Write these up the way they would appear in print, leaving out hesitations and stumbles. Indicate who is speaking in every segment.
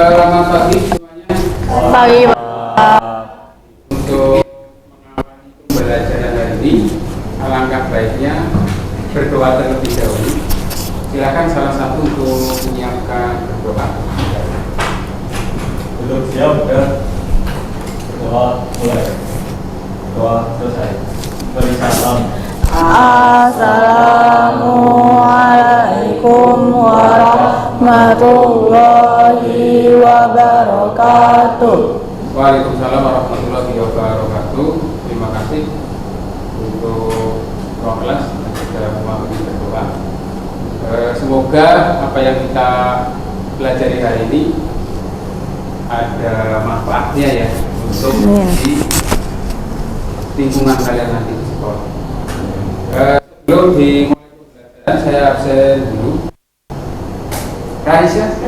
Speaker 1: Selamat pagi semuanya.
Speaker 2: Pagi.
Speaker 1: Untuk mengawali pembelajaran hari ini, alangkah baiknya berdoa terlebih dahulu. Silakan salah satu untuk menyiapkan berdoa.
Speaker 3: Duduk siap ya. Doa mulai. Doa selesai. Beri salam.
Speaker 2: Assalamualaikum warahmatullahi wabarakatuh.
Speaker 1: Waalaikumsalam warahmatullahi wabarakatuh. Terima kasih untuk ruang kelas yang sudah memahami berdoa. Semoga apa yang kita pelajari hari ini ada manfaatnya ya untuk di lingkungan kalian nanti di sekolah. Sebelum dimulai pembelajaran saya absen dulu. Raisya,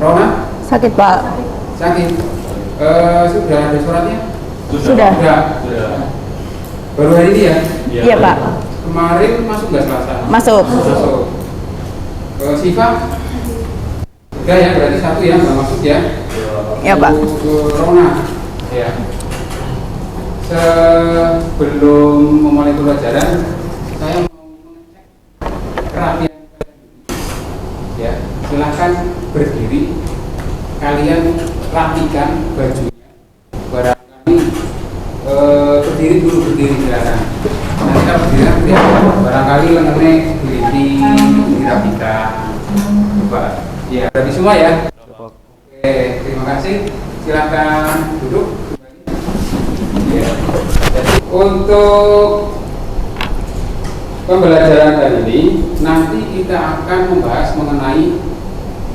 Speaker 1: Rona,
Speaker 2: Sakit Pak.
Speaker 1: sakit. Sudah ada suratnya?
Speaker 2: Sudah.
Speaker 1: Baru hari ini ya?
Speaker 2: Iya Pak.
Speaker 1: Kemarin masuk nggak Selasa?
Speaker 2: Masuk.
Speaker 1: Masuk. Siva? Udah ya, berarti satu ya, nggak masuk ya?
Speaker 2: Iya Pak.
Speaker 1: Rona, ya. Sebelum memulai pembelajaran, saya mau mengecek kerapian kalian. Ya, silahkan berdiri. Kalian rapikan bajunya. Barangkali berdiri dulu, berdiri silakan. Nanti kalau berdiri nanti barangkali lengannya dirapikan. Coba. Ya, berarti semua ya. Oke, terima kasih. Silakan duduk. Ya. Jadi untuk pembelajaran kali ini nanti kita akan membahas mengenai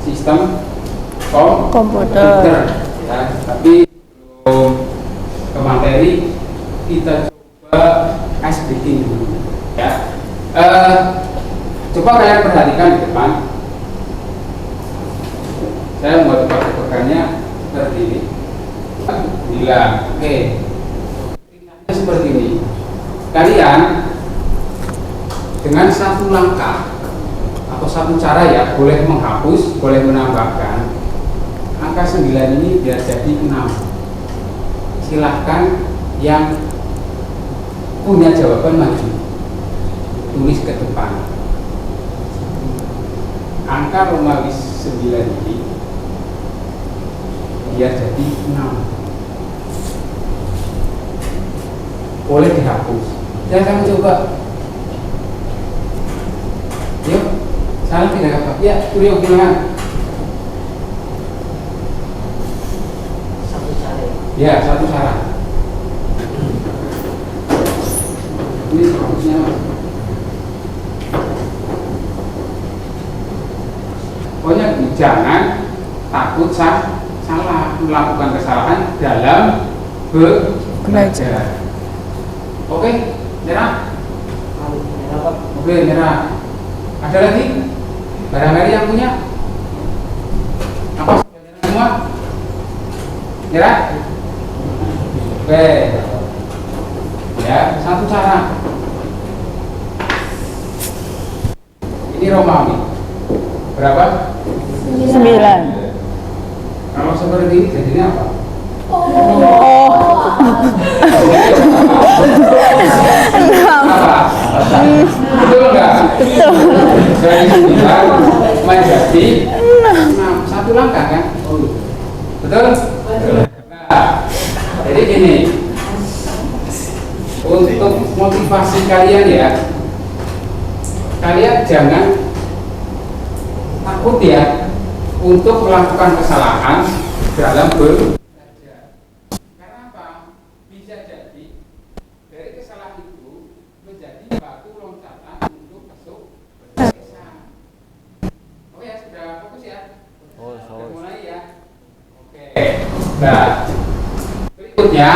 Speaker 1: sistem komputer. Ya, tapi belum ke materi kita coba ice breaking dulu. Ya. Coba kalian perhatikan di depan. Saya membuat tempat-tempatnya seperti ini. Bilang, oke. Seperti ini. Kalian dengan satu langkah atau satu cara ya, boleh menghapus, boleh menambahkan angka 9 ini biar jadi 6. Silahkan yang punya jawaban maju, tulis ke depan. Angka Romawi 9 ini biar jadi 6. Boleh dihapus. Saya akan coba. Yuk, salah tidak apa? Ya, Suryo gimana?
Speaker 4: Satu cara.
Speaker 1: Ya, satu cara. Ini seharusnya Mas. Pokoknya jangan takut salah melakukan kesalahan dalam belajar. Oke, merah. Oke, merah. Ada lagi? Barangkali yang punya? Apa? Merah semua? Merah? Oke. Ya, satu cara. Ini Romawi. Berapa?
Speaker 2: 9.
Speaker 1: Kalau seperti ini jadinya apa? Apa? Betul enggak?
Speaker 2: Betul.
Speaker 1: Dari 9 menjadi 6. Satu langkah kan? Betul? Nah, jadi gini. Untuk motivasi kalian ya, kalian jangan takut ya untuk melakukan kesalahan dalam belajar. Karena apa? Bisa jadi dari kesalahan itu menjadi batu loncatan untuk masuk belajar. Oh ya, sudah fokus ya? Sudah mulai ya? Oke. Nah, berikutnya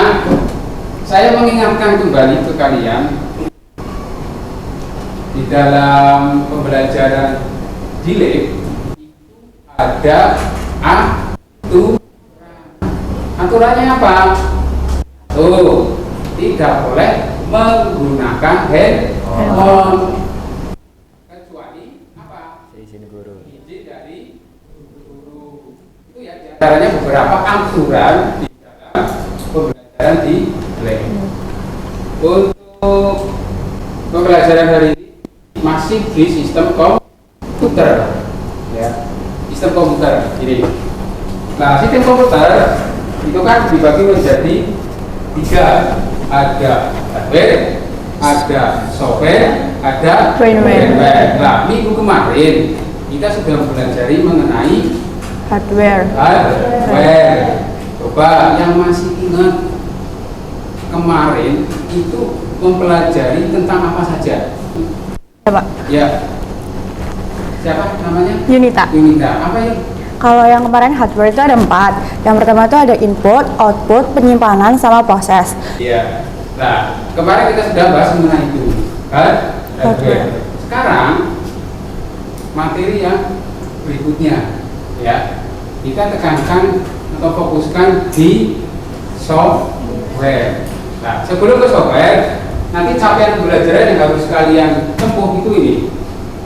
Speaker 1: saya mengingatkan kembali ke kalian di dalam pembelajaran delay ada aturannya apa? Tuh, tidak boleh menggunakan handphone kecuali apa? Izin dari guru. Itu ya diantaranya beberapa aturan di dalam pembelajaran di Blank. Untuk pembelajaran hari ini masih di sistem komputer, ya, sistem komputer ini. Nah, sistem komputer itu kan dibagi menjadi 3, ada hardware, ada software, ada
Speaker 2: firmware.
Speaker 1: Nah, minggu kemarin kita sudah mempelajari mengenai
Speaker 2: Hardware.
Speaker 1: hardware. Coba yang masih ingat kemarin itu mempelajari tentang apa saja?
Speaker 2: Ya, Pak.
Speaker 1: Ya. Siapa namanya?
Speaker 2: Yunita.
Speaker 1: Yunita. Apa ya?
Speaker 2: Kalau yang kemarin hardware itu ada 4. Yang pertama itu ada input, output, penyimpanan, sama proses.
Speaker 1: Iya. Nah, kemarin kita sudah bahas mengenai itu. Hardware. Sekarang materi yang berikutnya, ya, kita tekankan atau fokuskan di software. Nah, sebelum ke software, nanti capaian pembelajaran yang harus kalian tempuh itu ini.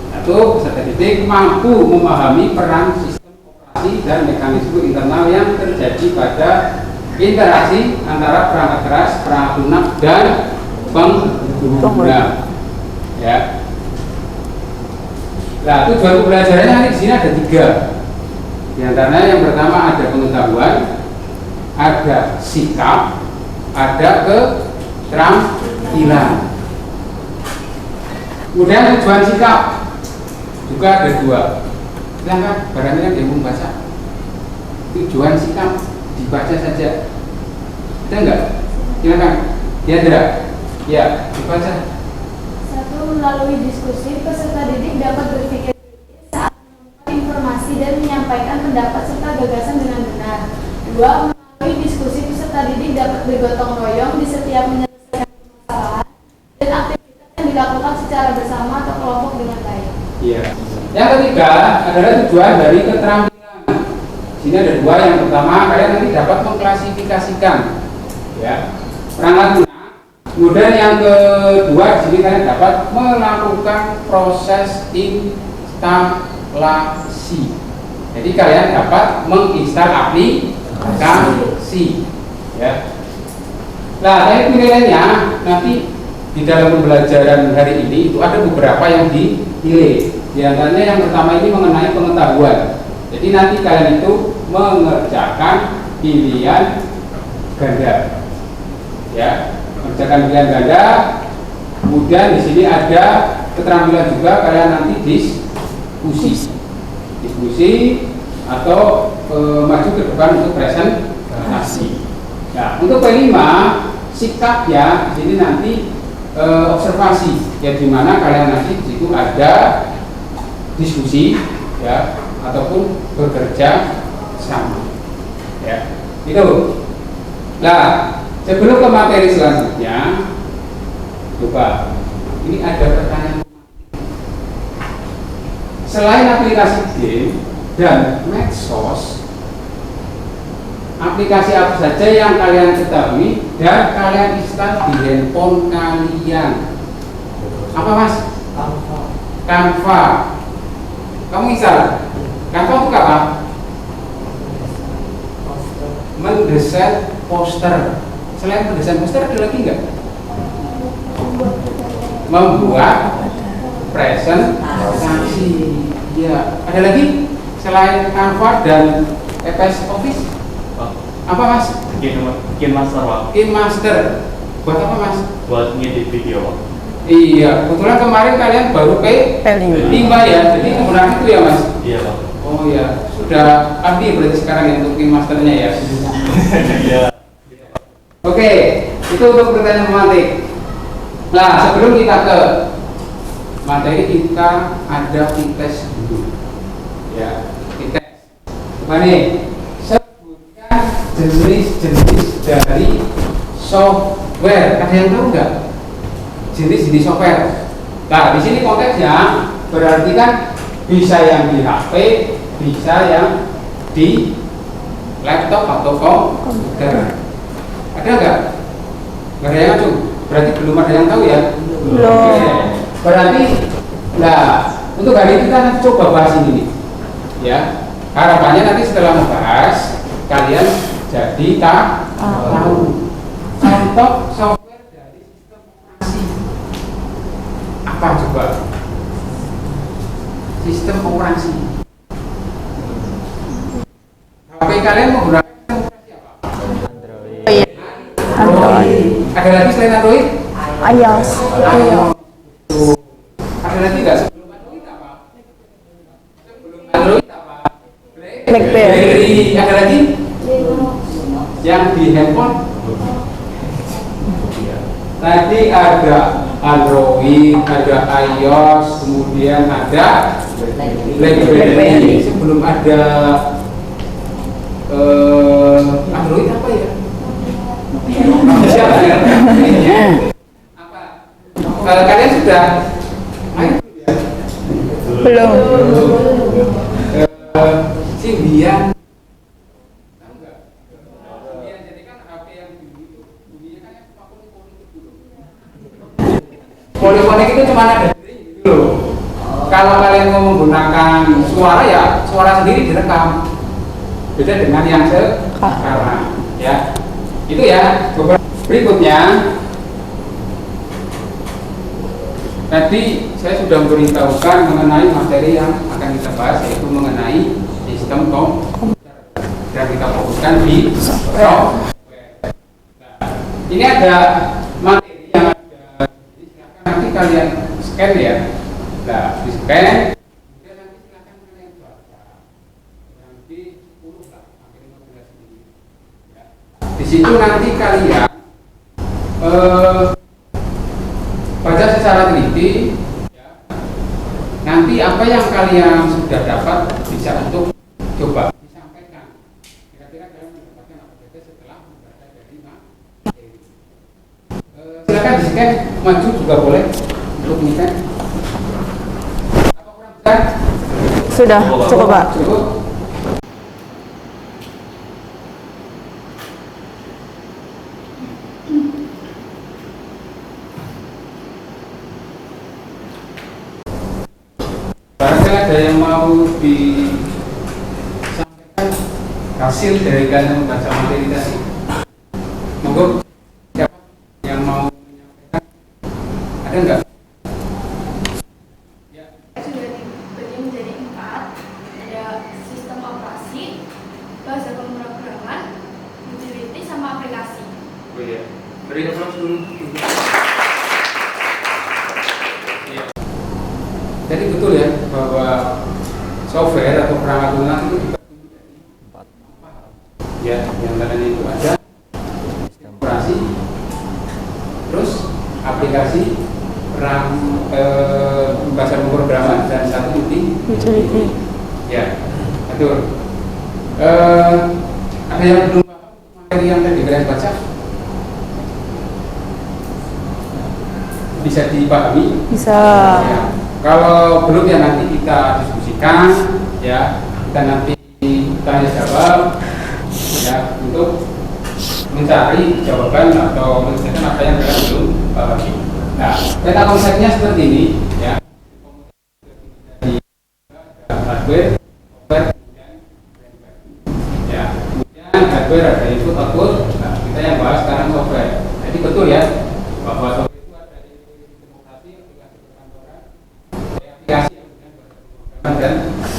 Speaker 1: Satu, peserta didik mampu memahami peran sistem operasi dan mekanisme internal yang terjadi pada interaksi antara perangkat keras, perangkat lunak, dan pengguna. Ya. Nah, tujuan pembelajarannya di sini ada 3. Di antaranya yang pertama ada pengetahuan, ada sikap, ada keterampilan. Kemudian tujuan sikap juga ada 2. Silahkan, barangnya yang mau baca. Tujuan sikap dibaca saja. Ada enggak? Silakan. Ya, tidak. Ya, dibaca.
Speaker 5: 1. Melalui diskusi, peserta didik dapat berpikir kritis saat menemukan informasi dan menyampaikan pendapat serta gagasan dengan benar. 2. Melalui diskusi, peserta didik dapat bergotong royong di setiap menyelesaikan permasalahan dan aktivitas yang dilakukan secara bersama atau kelompok dengan baik.
Speaker 1: Iya. Yang ketiga adalah tujuan dari keterampilan. Sini ada 2. Yang pertama, kalian nanti dapat mengklasifikasikan, ya, perangkat lunak. Kemudian yang kedua, di sini kalian dapat melakukan proses instalasi. Jadi kalian dapat menginstal aplikasi, ya. Nah, penilaiannya nanti di dalam pembelajaran hari ini itu ada beberapa yang dinilai. Di antaranya yang pertama ini mengenai pengetahuan. Jadi nanti kalian itu mengerjakan pilihan ganda, ya. Mengerjakan pilihan ganda. Kemudian di sini ada keterampilan juga, kalian nanti diskusi atau maju ke depan untuk presentasi. Nah, untuk kelima, sikap ya, di sini nanti observasi, ya, di mana kalian nanti di situ ada diskusi, ya, ataupun bekerja sama, ya, itu. Nah, sebelum ke materi selanjutnya, coba ini ada pertanyaan. Selain aplikasi game dan medsos, aplikasi apa saja yang kalian ketahui dan kalian install di handphone kalian? Apa, Mas? Canva. Kamu install? Canva itu apa? Mendesain poster. Selain mendesain poster ada lagi nggak? Membuat presentasi. Ya, ada lagi selain Canva dan MS Office? Apa, Mas?
Speaker 3: Bikin master, Pak.
Speaker 1: Bikin master. Buat apa, Mas?
Speaker 3: Buat ngedit video, Pak.
Speaker 1: Iya, kebetulan kemarin kalian baru P5 ya, jadi kemudian itu ya, Mas?
Speaker 3: Iya, Pak.
Speaker 1: Oh iya, sudah ahli berarti sekarang yang untuk bikin masternya ya?
Speaker 3: Iya.
Speaker 1: Oke, itu untuk pertanyaan tematik. Nah, sebelum kita ke materi, kita ada tes dulu. Ya, tes. Coba nih, sebutkan jenis-jenis dari software. Ada yang tahu nggak? Jenis-jenis software. Nah, di sini konteksnya berarti kan bisa yang di HP, bisa yang di laptop atau komputer. Ada nggak? Nggak ada yang tahu. Berarti belum ada yang tahu ya?
Speaker 2: Belum.
Speaker 1: Oke. Berarti, nah, untuk hari ini kita nanti coba bahas ini nih, ya. Harapannya nanti setelah membahas kalian jadi tahu. Contoh software dari sistem operasi apa coba? Sistem operasi. HP kalian menggunakan sistem operasi apa?
Speaker 2: Android.
Speaker 1: Ada lagi selain Android?
Speaker 2: iOS.
Speaker 1: Ada lagi nggak sebelum Android apa? Sebelum Android apa?
Speaker 2: BlackBerry.
Speaker 1: Ada lagi? Yang di handphone? Tadi ada Android, ada iOS, kemudian ada BlackBerry. Sebelum ada Android apa ya? Siapa ya? Apa? Kalian sudah main
Speaker 2: Belum.
Speaker 1: Symbian. Tahu nggak? Symbian jadi kan HP yang dulu itu bunyinya kan yang cuma polik-polik itu dulu. Polik-polik itu cuma ada gitu loh. Kalau kalian mau menggunakan suara ya suara sendiri direkam. Beda dengan yang sekarang, ya. Itu ya. Berikutnya, tadi saya sudah memberitahukan mengenai materi yang akan kita bahas, yaitu mengenai sistem komputer dan kita fokuskan di software. Nah, ini ada materi yang ada, jadi silakan nanti kalian scan ya. Nah, di scan, kemudian nanti silakan kalian baca. Nanti 10 lah, sampai 15 menit. Ya. Di situ nanti kalian baca secara teliti, ya. Nanti apa yang kalian sudah dapat bisa untuk coba disampaikan. Kira-kira kalian mendapatkan apa saja setelah membaca dari materi. Silakan di scan, maju juga boleh untuk ngecek. Apa kurang besar?
Speaker 2: Sudah, cukup Pak.
Speaker 1: Cukup. Barangkali ada yang mau disampaikan hasil dari kalian membaca materi tadi. Monggo, siapa yang mau menyampaikan? Ada enggak? Ya.
Speaker 5: Sudah dibagi menjadi 4, ada sistem operasi, bahasa pemrograman, utility, sama aplikasi.
Speaker 1: Oh iya. Beri aplaus dulu. Iya. Jadi betul ya bahwa software atau perangkat lunak itu dibagi menjadi 4. Ya, yang tadi itu ada sistem operasi, terus aplikasi, bahasa pemrograman, dan satu utility. Ya, betul. Ada yang belum paham materi yang tadi kalian baca? Bisa dipahami?
Speaker 2: Bisa.
Speaker 1: Ya. Kalau belum ya nanti kita diskusikan, ya, kita nanti tanya jawab, ya, untuk mencari jawaban atau menyelesaikan apa yang kalian belum pahami. Nah, peta konsepnya seperti ini, ya. Dari hardware, software, kemudian firmware. Ya, kemudian hardware ada input output. Nah, kita yang bahas sekarang software. Jadi betul ya bahwa software itu ada sistem operasi, aplikasi perkantoran, aplikasi yang kemudian bahasa pemrograman dan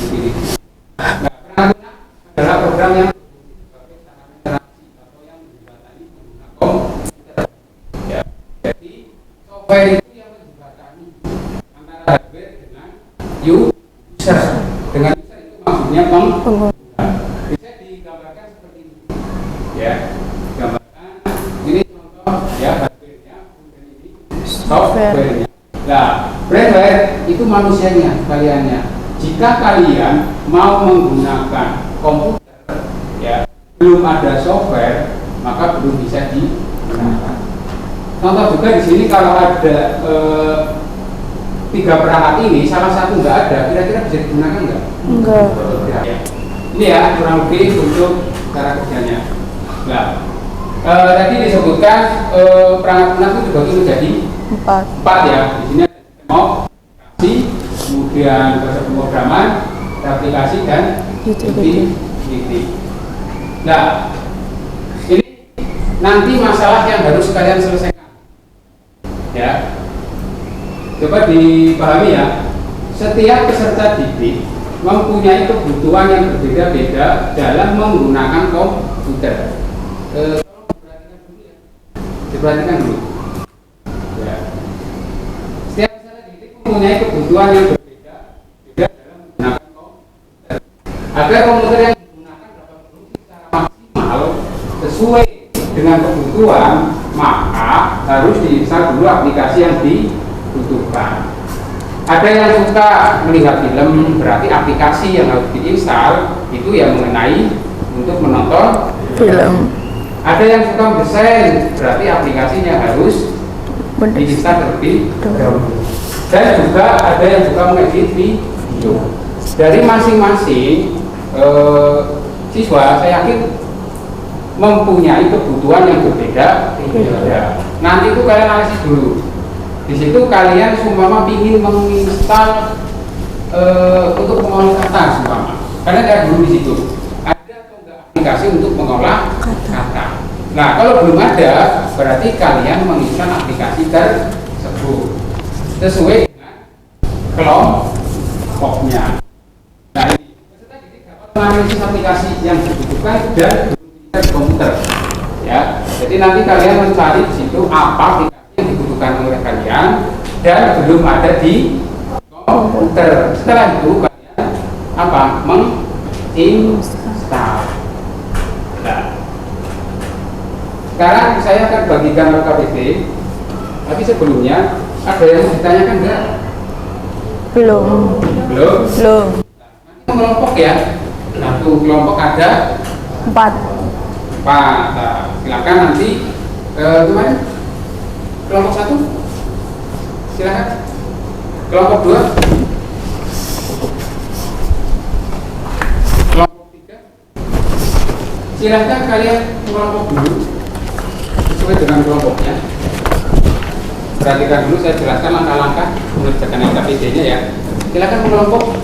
Speaker 1: utility. Nah, perangkat lunak adalah program yang sebagai sarana interaksi atau yang menjembatani pengguna komputer. Ya, jadi software itu yang menjembatani antara hardware dengan user. Dengan user itu maksudnya pengguna. Bisa digambarkan seperti ini. Ya, gambarkan ini contoh ya hardware-nya, kemudian ini software-nya. Nah, firmware itu manusianya, kaliannya. Jika kalian mau menggunakan komputer, ya, belum ada software, maka belum bisa digunakan. Contoh juga di sini kalau ada 3 perangkat ini, salah satu nggak ada, kira-kira bisa digunakan nggak?
Speaker 2: Enggak.
Speaker 1: Ya. Ini ya kurang lebih untuk cara kerjanya. Nah, tadi disebutkan perangkat lunak itu dibagi menjadi 4 ya. Di sini ada sistem operasi, kemudian bahasa pemrograman, aplikasi dan utility. Nah, ini nanti masalah yang harus kalian selesaikan. Ya, coba dipahami ya. Setiap peserta didik mempunyai kebutuhan yang berbeda-beda dalam menggunakan komputer. Diperhatikan dulu. Ya. Setiap peserta didik mempunyai kebutuhan yang berbeda-beda dalam menggunakan komputer. Agar komputer yang digunakan dapat berfungsi secara maksimal sesuai dengan kebutuhan, maka harus diinstal dulu aplikasi yang dibutuhkan. Ada yang suka melihat film, berarti aplikasi yang harus diinstal itu yang mengenai untuk menonton
Speaker 2: Film.
Speaker 1: Ada yang suka mendesain, berarti aplikasinya harus diinstal terlebih dahulu. Dan juga ada yang suka mengedit video. Dari masing-masing siswa, saya yakin mempunyai kebutuhan yang berbeda. Nanti itu kalian analisis dulu. Di situ kalian seumpama ingin menginstal untuk mengolah kata seumpama. Kalian lihat dulu di situ. Ada atau enggak aplikasi untuk mengolah kata. Nah, kalau belum ada, berarti kalian menginstal aplikasi tersebut sesuai dengan kelompoknya. Nah, ini peserta didik dapat menganalisis aplikasi yang dibutuhkan dan komputer. Ya, jadi nanti kalian mencari di situ apa aplikasi yang dibutuhkan oleh kalian dan belum ada di komputer. Setelah itu kalian apa? Menginstal. Nah, sekarang saya akan bagikan LKPD. Tapi sebelumnya ada yang ditanyakan enggak?
Speaker 2: Belum.
Speaker 1: Belum.
Speaker 2: Belum.
Speaker 1: Nanti kelompok ya. Satu kelompok ada
Speaker 2: 4.
Speaker 1: Nah, silakan nanti kemarin kelompok 1 silakan, kelompok 2, kelompok 3 silakan kalian kelompok dulu sesuai dengan kelompoknya. Perhatikan dulu, saya jelaskan langkah-langkah mengerjakan LKPD-nya ya. Silakan kelompok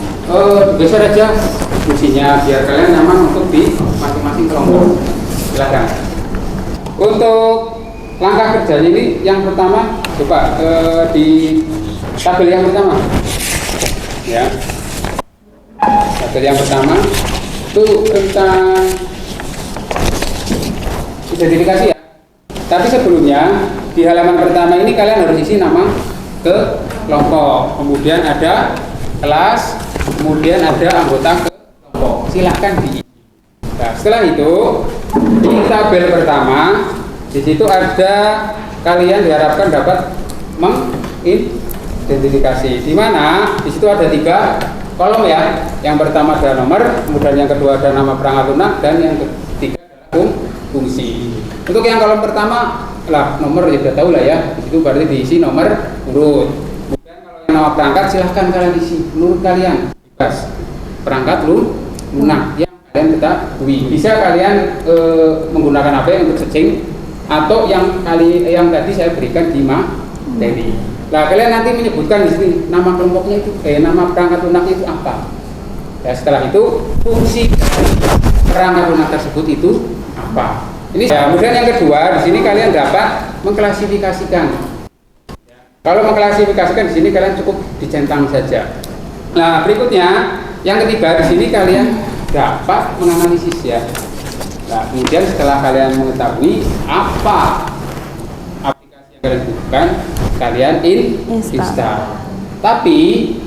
Speaker 1: geser aja fungsinya biar kalian nyaman untuk di masing-masing kelompok. Silakan. Untuk langkah kerjanya ini yang pertama coba di tabel yang pertama ya. Tabel yang pertama itu tentang identifikasi ya. Tapi sebelumnya di halaman pertama ini kalian harus isi nama ke kelompok, kemudian ada kelas, kemudian ada anggota ke kelompok. Silahkan diisi. Nah, setelah itu di tabel pertama di situ ada kalian diharapkan dapat mengidentifikasi. Di mana di situ ada 3 kolom ya. Yang pertama ada nomor, kemudian yang kedua ada nama perangkat lunak, dan yang ketiga adalah fungsi. Untuk yang kolom pertama lah nomor ya sudah tahu lah ya. Di situ berarti diisi nomor urut. Kemudian kalau yang nama perangkat silahkan kalian isi menurut kalian bebas. Perangkat lunak yang kalian ketahui. Bisa kalian menggunakan apa untuk searching atau yang tadi saya berikan di materi. Nah, kalian nanti menyebutkan di sini nama kelompoknya itu, nama perangkat lunaknya itu apa. Ya, setelah itu fungsi perangkat lunak tersebut itu apa. Ini ya, kemudian yang kedua di sini kalian dapat mengklasifikasikan. Ya, kalau mengklasifikasikan di sini kalian cukup dicentang saja. Nah, berikutnya yang ketiga di sini kalian dapat menganalisis ya. Nah, kemudian setelah kalian mengetahui apa aplikasi yang kalian butuhkan, kalian install. Tapi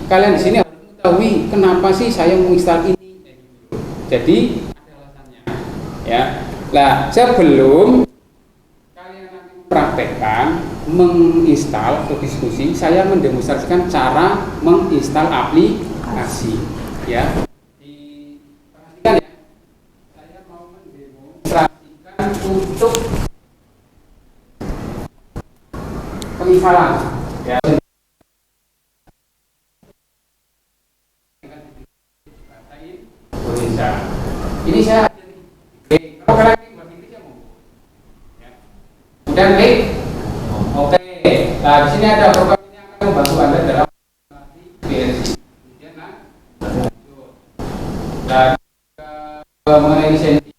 Speaker 1: kalian di sini harus mengetahui kenapa sih saya menginstal ini. Jadi ada alasannya. Ya. Nah, sebelum kalian nanti praktekkan menginstal atau diskusi, saya mendemonstrasikan cara menginstal aplikasi. Ya. Perhatikan ya. Saya mau mendemonstrasikan untuk penginstalan. Ya. Ini saya kalau kalian kemudian klik oke. Nah, di sini ada program yang akan membantu Anda dalam BSI. Kemudian mengenai lisensi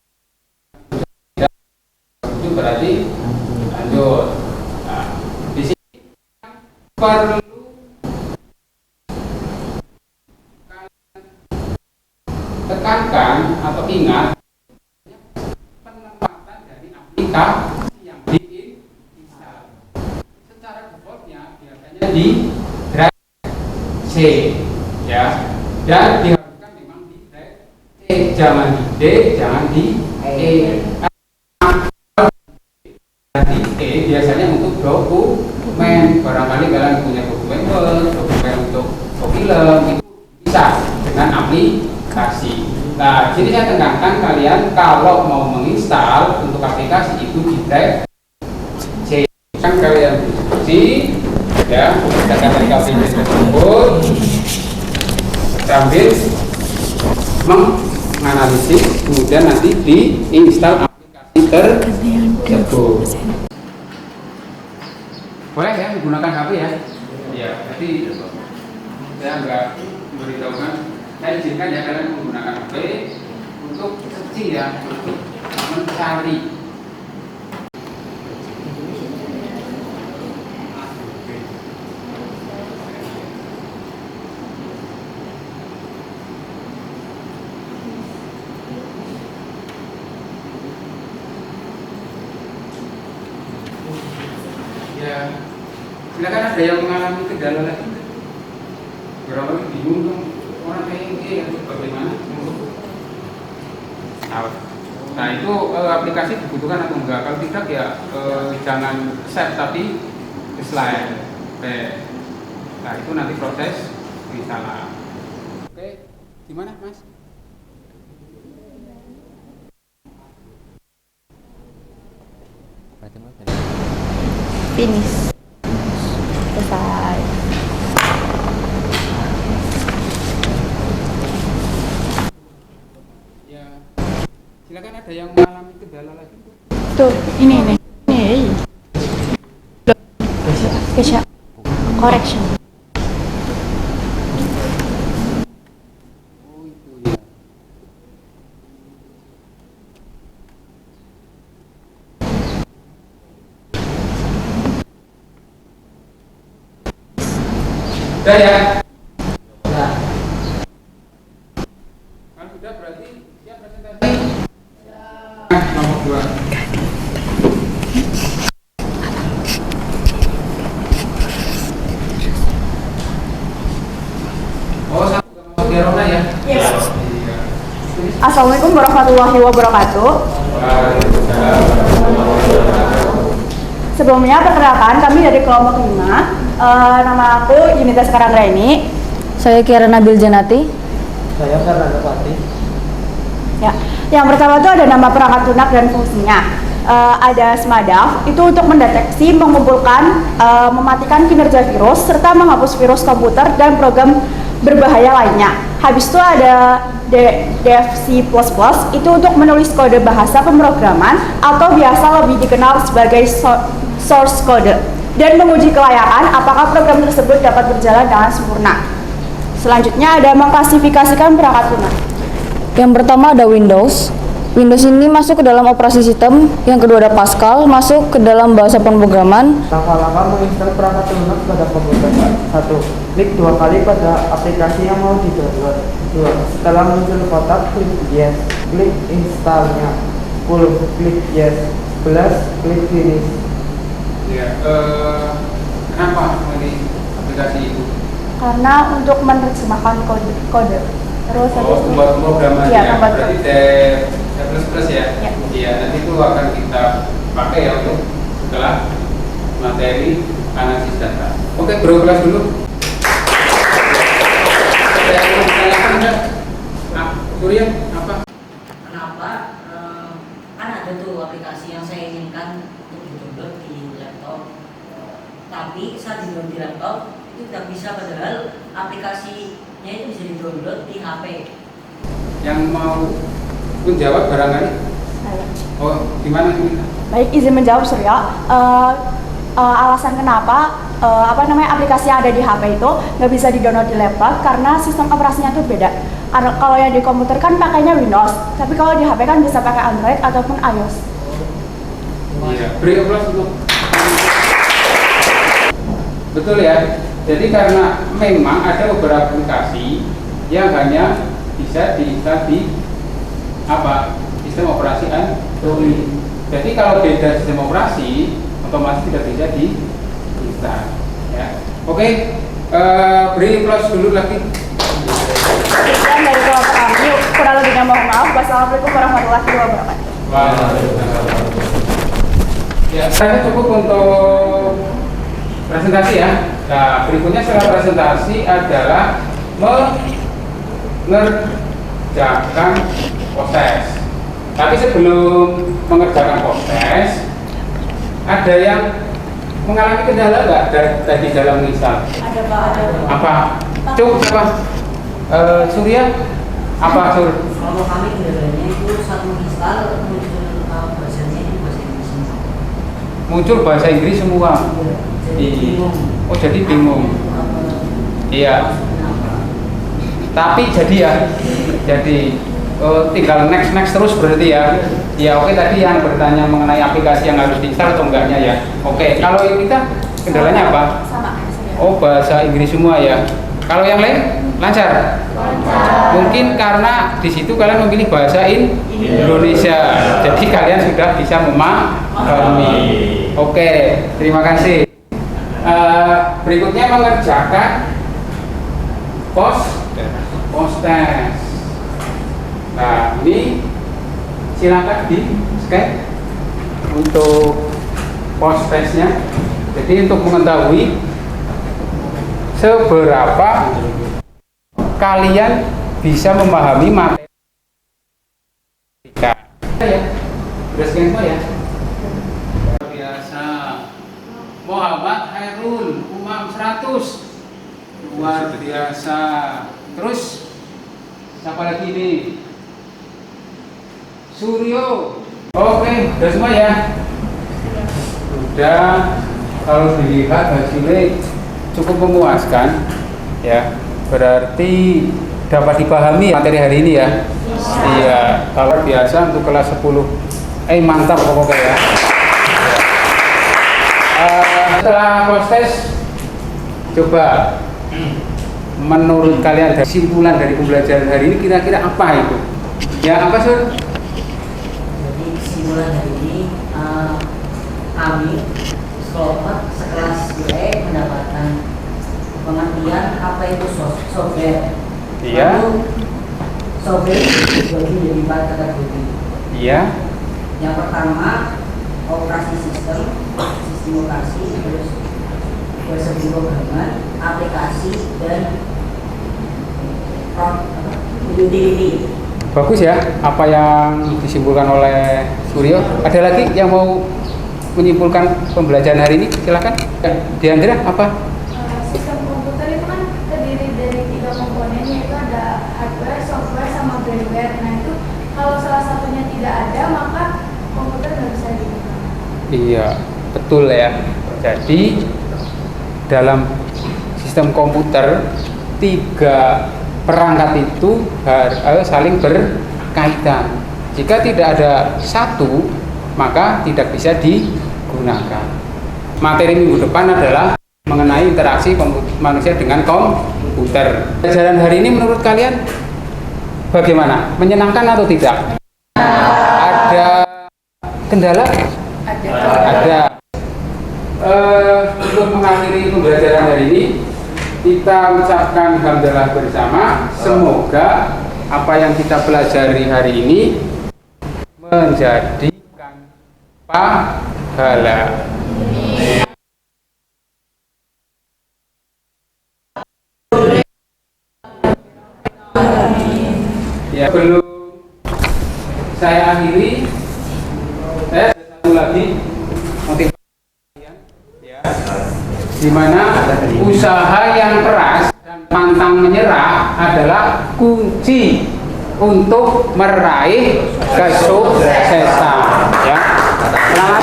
Speaker 1: itu berarti lanjut. Nah, di sini perlu tekankan atau ingat penempatan dari aplikasi yang diinstal. Secara defaultnya biasanya di drive C, ya, dan diharuskan memang di drive C, jangan di D, jangan di E. Di E biasanya untuk dokumen, barangkali kalian punya dokumen Word, dokumen untuk film, itu bisa dengan aplikasi. Nah, jadi saya tekankan kalian kalau mau menginstal untuk aplikasi itu di drive C. Kan kalian diskusi, ya, dengan aplikasi tersebut sambil menganalisis, kemudian nanti diinstal aplikasi tersebut. Boleh ya menggunakan HP ya? Iya, jadi saya nggak memberitahukan. Saya izinkan ya kalian menggunakan HP untuk searching ya, untuk mencari. Ya, silakan ada yang mengalami kendala lagi. Berapa bingung dong. Orang kayak atau bagaimana? Nah itu aplikasi dibutuhkan atau enggak? Kalau tidak ya jangan save tapi slide. Nah itu nanti proses misalnya. Oke, gimana Mas?
Speaker 2: Finish. Selesai.
Speaker 1: Silakan ada yang mengalami kendala lagi.
Speaker 2: Tuh, ini. Kesha. Correction.
Speaker 1: Oh itu ya. Sudah ya. Kalau sudah berarti siap presentasi. Nomor 2. Oh, satu masuk Derona ya?
Speaker 2: Yes.
Speaker 1: Iya.
Speaker 2: Assalamualaikum warahmatullahi wabarakatuh. Sebelumnya perkenalkan kami dari kelompok 5. Nama aku Yunita Sekaranggraini.
Speaker 6: Saya Kira Nabil Janati.
Speaker 4: Saya Fernando Pati.
Speaker 2: Ya, yang pertama itu ada nama perangkat lunak dan fungsinya. Ada SMADAV, itu untuk mendeteksi, mengumpulkan, mematikan kinerja virus, serta menghapus virus komputer dan program berbahaya lainnya. Habis itu ada DFC++, itu untuk menulis kode bahasa pemrograman atau biasa lebih dikenal sebagai source code, dan menguji kelayakan apakah program tersebut dapat berjalan dengan sempurna. Selanjutnya ada mengklasifikasikan perangkat lunak.
Speaker 6: Yang pertama ada Windows. Windows ini masuk ke dalam operasi sistem. Yang kedua ada Pascal, masuk ke dalam bahasa pemrograman.
Speaker 7: Langkah-langkah menginstal perangkat lunak pada komputer. 1. Klik 2 kali pada aplikasi yang mau di-download. 2. Setelah muncul kotak, klik yes. Klik installnya. 10. Klik yes. 11. Klik finish.
Speaker 1: Ya, kenapa memilih aplikasi itu?
Speaker 2: Karena untuk menerjemahkan kode. Terus
Speaker 1: membuat pemrograman
Speaker 2: ya,
Speaker 1: ya, berarti C++ ya?
Speaker 2: Ya.
Speaker 1: Iya, nanti itu akan kita pakai ya untuk setelah materi analisis data. Oke, beroperasi dulu. Ada yang mau ditanyakan enggak? Nah, Surya, apa?
Speaker 4: Kenapa? Kan ada tuh aplikasi yang saya inginkan untuk di-download di laptop. Tapi saat di-download di laptop itu tidak bisa, padahal aplikasinya itu bisa di-download di HP.
Speaker 1: Yang mau menjawab barangkali?
Speaker 2: Saya.
Speaker 1: Oh, gimana?
Speaker 2: Baik, izin menjawab Surya. alasan kenapa aplikasi yang ada di HP itu nggak bisa di-download di laptop karena sistem operasinya tuh beda. Karena kalau yang di komputer kan pakainya Windows, tapi kalau di HP kan bisa pakai Android ataupun iOS.
Speaker 1: Iya, beri aplaus untuk. Betul ya. Jadi karena memang ada beberapa aplikasi yang hanya bisa diinstal di sistem operasi Android. Jadi kalau beda sistem operasi, otomatis tidak bisa diinstal. Ya. Oke, beri aplaus dulu lagi.
Speaker 2: Sekian dari kelompok kami. Kurang lebihnya mohon maaf. Wassalamualaikum warahmatullahi wabarakatuh.
Speaker 1: Ya, saya cukup untuk presentasi ya. Nah, berikutnya setelah presentasi adalah mengerjakan proses. Tapi sebelum mengerjakan proses, ada yang mengalami kendala nggak tadi dalam menginstal?
Speaker 2: Ada Pak, ada.
Speaker 1: Apa? Cuk, siapa? Surya? Apa Sur?
Speaker 4: Kalau kami kendalanya itu saat menginstal muncul bahasanya itu bahasa Inggris semua.
Speaker 1: Muncul bahasa Inggris semua.
Speaker 4: Jadi bingung.
Speaker 1: Oh, jadi bingung. Iya. Tapi jadi ya. Jadi tinggal next terus berarti ya. Ya oke, tadi yang bertanya mengenai aplikasi yang harus diinstal atau enggaknya ya. Oke, kalau yang kita kendalanya apa?
Speaker 2: Sama.
Speaker 1: Oh, bahasa Inggris semua ya. Kalau yang lain lancar? Mungkin karena di situ kalian memilih bahasa Indonesia. Jadi kalian sudah bisa memahami. Oke, terima kasih. Berikutnya mengerjakan post test. Nah, ini silakan di scan untuk post testnya. Jadi untuk mengetahui seberapa kalian bisa memahami materi ya. Sudah scan semua ya? Luar biasa. Muhammad Hairul Umam 100. Luar biasa. Terus siapa lagi nih? Suryo. Oke, udah semua ya? Sudah. Kalau dilihat hasilnya cukup memuaskan ya. Berarti dapat dipahami materi hari ini ya. Iya, kalau biasa untuk kelas 10. Mantap pokoknya ya. Setelah proses, coba menurut kalian ada kesimpulan dari pembelajaran hari ini kira-kira apa itu? Ya apa Sur?
Speaker 4: Jadi kesimpulan hari ini kami kelompok sekelas gue mendapatkan pengertian apa itu software.
Speaker 1: Iya.
Speaker 4: Lalu software dibagi menjadi 4 kategori.
Speaker 1: Iya.
Speaker 4: Yang pertama operasi sistem operasi, terus bahasa pemrograman, aplikasi dan utility.
Speaker 1: Bagus ya apa yang disimpulkan oleh Suryo. Ada lagi yang mau menyimpulkan pembelajaran hari ini? Silakan. Diandra apa?
Speaker 5: Sistem komputer itu kan terdiri dari 3 komponen, yaitu ada hardware, software, sama firmware. Nah itu kalau salah satunya tidak ada maka komputer nggak bisa digunakan.
Speaker 1: Iya, betul ya. Jadi dalam sistem komputer 3 perangkat itu harus saling berkaitan. Jika tidak ada satu, maka tidak bisa digunakan. Materi minggu depan adalah mengenai interaksi manusia dengan komputer. Pelajaran hari ini menurut kalian bagaimana? Menyenangkan atau tidak? Ada kendala? Ada. Untuk mengakhiri pembelajaran hari ini, kita ucapkan hamdalah bersama. Semoga apa yang kita pelajari hari ini menjadikan pahala. Ya, belum saya akhiri, saya ada satu lagi motivasi kalian, ya, di mana usaha yang keras dan pantang menyerah adalah kunci untuk meraih kesuksesan. Ya, selamat.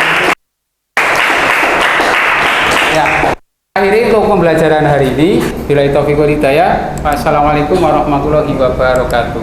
Speaker 1: Ya. Akhiri untuk pembelajaran hari ini. Bila taufiq wal hidayah. Wassalamualaikum warahmatullahi wabarakatuh.